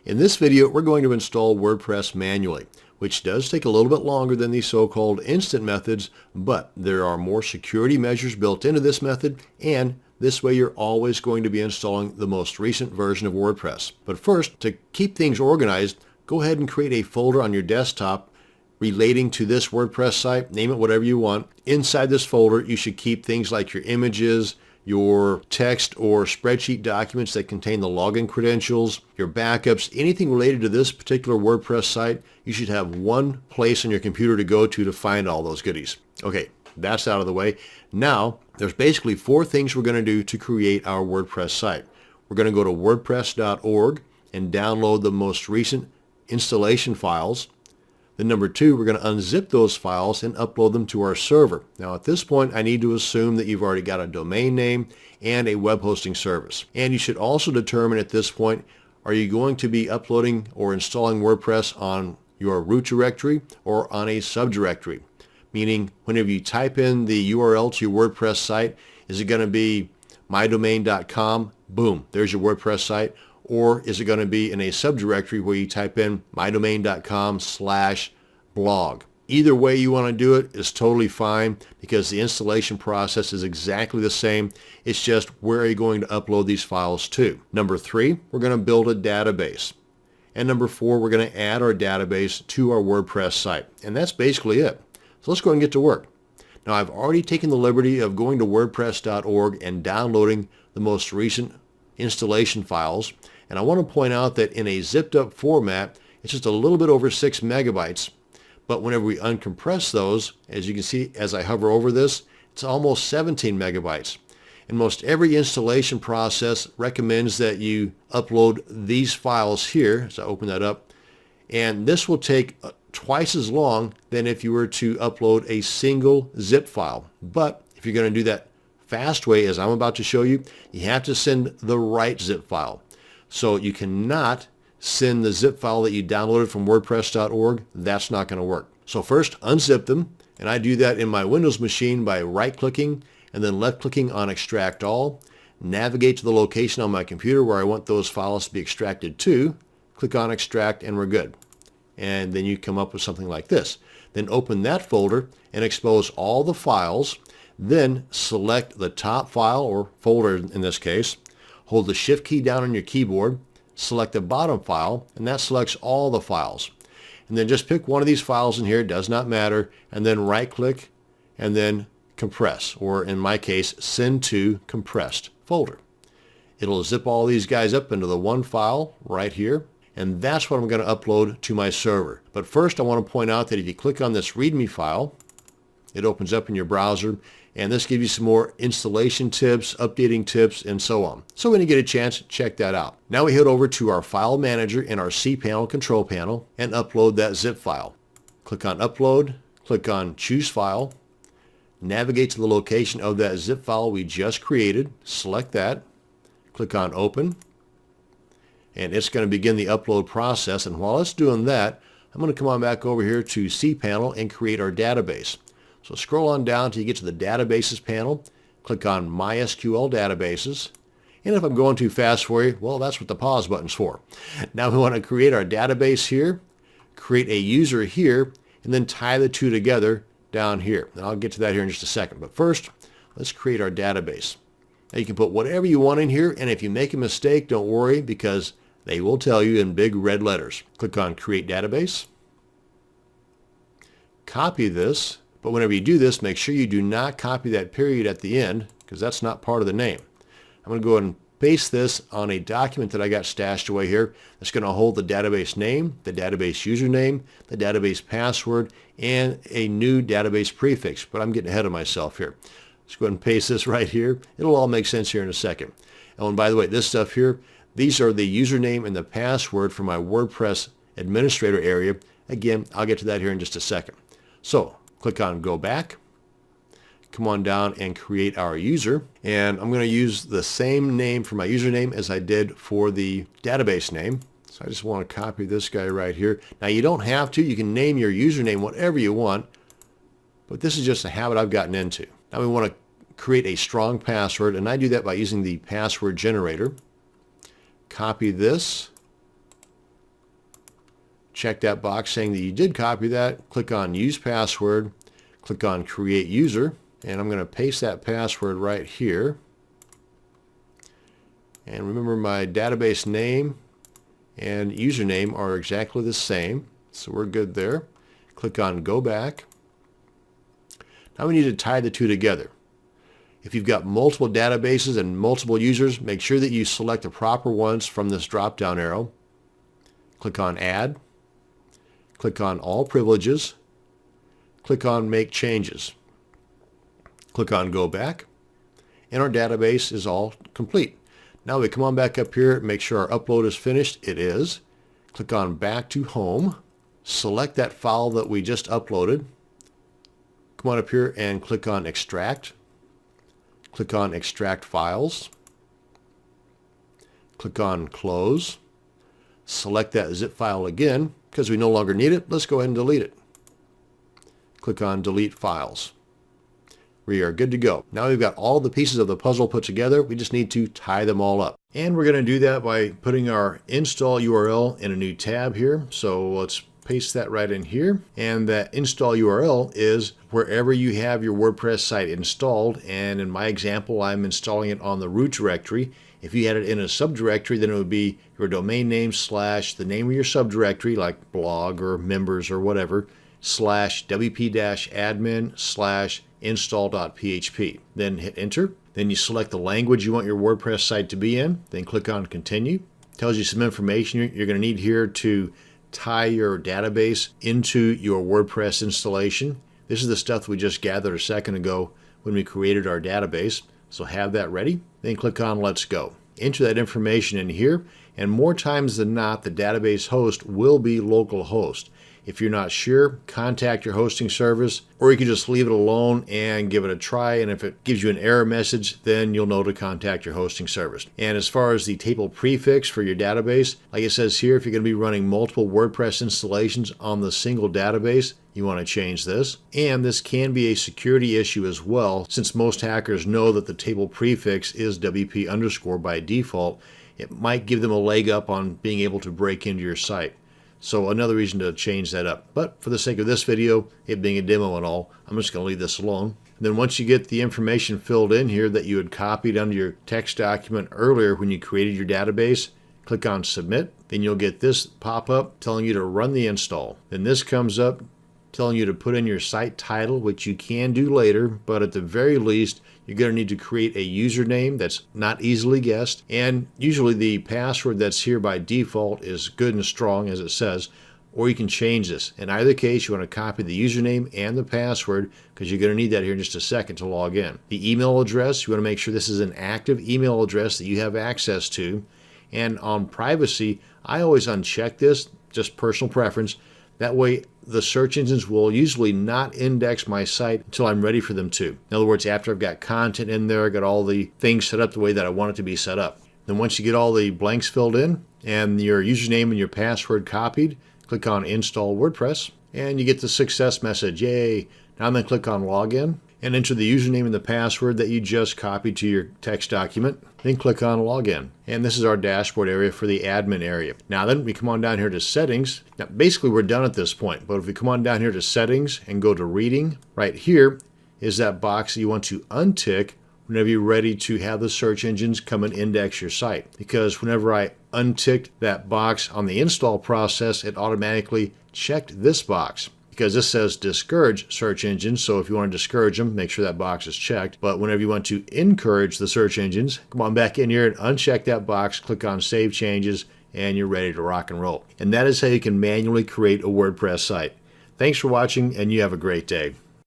In this video, we're going to install WordPress manually, which does take a little bit longer than the so-called instant methods, but there are more security measures built into this method, and this way you're always going to be installing the most recent version of WordPress. But first, to keep things organized, go ahead and create a folder on your desktop relating to this WordPress site. Name it whatever you want. Inside this folder, you should keep things like your images, your text or spreadsheet documents that contain the login credentials, your backups, anything related to this particular WordPress site. You should have one place on your computer to go to find all those goodies. Okay, that's out of the way. Now, there's basically four things we're going to do to create our WordPress site. We're going to go to wordpress.org and download the most recent installation files. Then number two, we're going to unzip those files and upload them to our server. Now at this point, I need to assume that you've already got a domain name and a web hosting service. And you should also determine at this point, are you going to be uploading or installing WordPress on your root directory or on a subdirectory? Meaning, whenever you type in the URL to your WordPress site, is it going to be mydomain.com? Boom, there's your WordPress site. Or is it going to be in a subdirectory where you type in mydomain.com/blog? Either way you want to do it is totally fine because the installation process is exactly the same. It's just where are you going to upload these files to? Number three, we're going to build a database. And number four, we're going to add our database to our WordPress site. And that's basically it. So let's go and get to work. Now I've already taken the liberty of going to wordpress.org and downloading the most recent installation files. And I want to point out that in a zipped up format, it's just a little bit over 6 megabytes. But whenever we uncompress those, as you can see as I hover over this, it's almost 17 megabytes. And most every installation process recommends that you upload these files here. So I open that up. And this will take twice as long than if you were to upload a single zip file. But if you're going to do that fast way, as I'm about to show you, you have to send the right zip file. So you cannot send the zip file that you downloaded from wordpress.org. That's not going to work. So first, unzip them. And I do that in my Windows machine by right-clicking and then left-clicking on Extract All. Navigate to the location on my computer where I want those files to be extracted to. Click on Extract and we're good. And then you come up with something like this. Then open that folder and expose all the files. Then select the top file or folder in this case. Hold the Shift key down on your keyboard, select the bottom file, and that selects all the files. And then just pick one of these files in here, does not matter, and then right-click and then compress, or in my case, send to compressed folder. It'll zip all these guys up into the one file right here, and that's what I'm going to upload to my server. But first I want to point out that if you click on this README file, it opens up in your browser, and this gives you some more installation tips, updating tips, and so on. So when you get a chance, check that out. Now we head over to our file manager in our cPanel control panel and upload that zip file. Click on Upload, click on Choose File, navigate to the location of that zip file we just created, select that, click on Open, and it's going to begin the upload process. And while it's doing that, I'm going to come on back over here to cPanel and create our database. So scroll on down till you get to the Databases panel, click on MySQL Databases, and if I'm going too fast for you, well, that's what the pause button's for. Now we want to create our database here, create a user here, and then tie the two together down here. And I'll get to that here in just a second. But first, let's create our database. Now you can put whatever you want in here, and if you make a mistake, don't worry because they will tell you in big red letters. Click on Create Database, copy this. But whenever you do this, make sure you do not copy that period at the end because that's not part of the name. I'm going to go ahead and paste this on a document that I got stashed away here. That's going to hold the database name, the database username, the database password, and a new database prefix. But I'm getting ahead of myself here. Let's go ahead and paste this right here. It'll all make sense here in a second. Oh, and by the way, this stuff here, these are the username and the password for my WordPress administrator area. Again, I'll get to that here in just a second. So click on Go Back, come on down and create our user. And I'm going to use the same name for my username as I did for the database name. So I just want to copy this guy right here. Now you don't have to. You can name your username whatever you want. But this is just a habit I've gotten into. Now we want to create a strong password. And I do that by using the password generator. Copy this. Check that box saying that you did copy that. Click on Use Password. Click on Create User. And I'm going to paste that password right here. And remember, my database name and username are exactly the same. So we're good there. Click on Go Back. Now we need to tie the two together. If you've got multiple databases and multiple users, make sure that you select the proper ones from this drop-down arrow. Click on Add. Click on All Privileges. Click on Make Changes. Click on Go Back. And our database is all complete. Now we come on back up here and make sure our upload is finished. It is. Click on Back to Home. Select that file that we just uploaded. Come on up here and click on Extract. Click on Extract Files. Click on Close. Select that zip file again. Because we no longer need it, let's go ahead and delete it. Click on Delete Files. We are good to go. Now we've got all the pieces of the puzzle put together. We just need to tie them all up. And we're going to do that by putting our install URL in a new tab here. So let's paste that right in here. And that install URL is wherever you have your WordPress site installed. And in my example, I'm installing it on the root directory. If you had it in a subdirectory, then it would be your domain name / the name of your subdirectory, like blog or members or whatever, / wp-admin / install.php. Then hit enter. Then you select the language you want your WordPress site to be in. Then click on continue. It tells you some information you're going to need here to tie your database into your WordPress installation. This is the stuff we just gathered a second ago when we created our database. So have that ready. Then click on Let's Go. Enter that information in here, and more times than not, the database host will be localhost. If you're not sure, contact your hosting service, or you can just leave it alone and give it a try. And if it gives you an error message, then you'll know to contact your hosting service. And as far as the table prefix for your database, like it says here, if you're going to be running multiple WordPress installations on the single database, you want to change this. And this can be a security issue as well, since most hackers know that the table prefix is WP_ by default. It might give them a leg up on being able to break into your site. So another reason to change that up. But for the sake of this video, it being a demo and all, I'm just going to leave this alone. And then once you get the information filled in here that you had copied under your text document earlier when you created your database, click on Submit. Then you'll get this pop up telling you to run the install. Then this comes up telling you to put in your site title, which you can do later, but at the very least, you're going to need to create a username that's not easily guessed. And usually the password that's here by default is good and strong, as it says, or you can change this. In either case, you want to copy the username and the password because you're going to need that here in just a second to log in. The email address, you want to make sure this is an active email address that you have access to. And on privacy, I always uncheck this, just personal preference. That way, the search engines will usually not index my site until I'm ready for them to. In other words, after I've got content in there, got all the things set up the way that I want it to be set up. Then once you get all the blanks filled in and your username and your password copied, click on Install WordPress and you get the success message. Yay! Now I'm going to click on Login and enter the username and the password that you just copied to your text document. Then click on Login. And this is our dashboard area for the admin area. Now then we come on down here to Settings. Now basically we're done at this point, but if we come on down here to Settings and go to Reading, right here is that box that you want to untick whenever you're ready to have the search engines come and index your site. Because whenever I unticked that box on the install process, it automatically checked this box. Because this says discourage search engines, so if you want to discourage them, make sure that box is checked. But whenever you want to encourage the search engines, come on back in here and uncheck that box, click on Save Changes, and you're ready to rock and roll. And that is how you can manually create a WordPress site. Thanks for watching, and you have a great day.